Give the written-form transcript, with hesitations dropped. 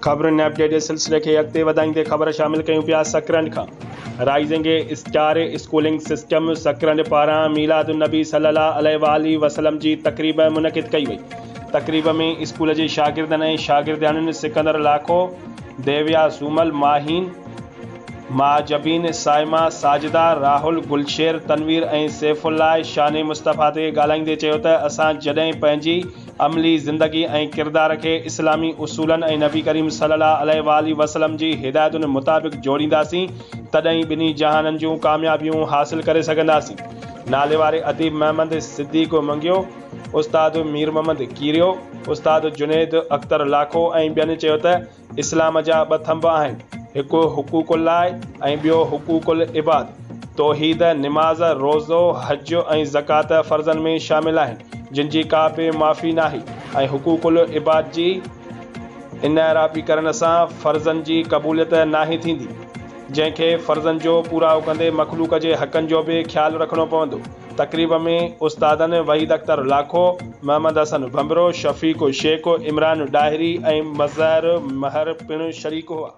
ख़बरुनि अपडेट जे सिलसिले खे अॻिते वधाईंदे ख़बर शामिल कयूं पिया सकरंड खां। Rising star schooling system Sakrand पारां मीलादुन्नबी सल्लल्लाहु अलैहि वसल्लम जी तक़रीब मुनक़िद कई वई। तक़रीब में स्कूल जे शागिर्दनि ऐं शागिर्दियाणियुनि सिकंदर लाखो, देविया सूमल, माहीन, माजबीन, साइमा, साजिदा, राहुल, गुलशेर, तनवीर ऐं सैफुल्लाह शान मुस्तफ़ा ते ॻाल्हाईंदे चयो त असां जॾहिं पंहिंजी अमली ज़िंदगी ऐं किरदार खे इस्लामी उसूलनि ऐं नबी करीम सल्लल्लाहु अलैहि वसल्लम जी हिदायतुनि मुताबिक़ जोड़ींदासीं तॾहिं ॿिन्ही जहाननि जूं कामयाबियूं हासिल करे सघंदासीं। नाले वारे अदीब महमद सिद्दीक़ मंगियो, उस्ताद मीर मोहम्मद कीरियो, उस्ताद जुनैद अख्तर लाखो ऐं ॿियनि चयो त इस्लाम जा ॿ थंब आहिनि, हिकु हुकूकुल्लाह ऐं ॿियो हुकूकुल इबाद। तौहीद, निमाज़, रोज़ो, हज ऐं ज़कात फ़र्ज़नि में शामिल आहिनि जिन जी का बि माफ़ी नाहे ऐं हुकूकुल इबाद जी इनाराबी करण सां फ़र्ज़नि जी क़बूलियत नाहे थींदी, जंहिंखे फ़र्ज़नि जो पूरा कंदे मख़लूक जे हक़नि जो बि ख़्यालु रखिणो पवंदो। तक़रीब में उस्तादनि वहीद अख्तर लाखो, मोहम्मद हसन भंबरो, शफ़ीक़ शेख, इमरान डाहिरी ऐं मज़हर महर पिणु शरीक हुआ।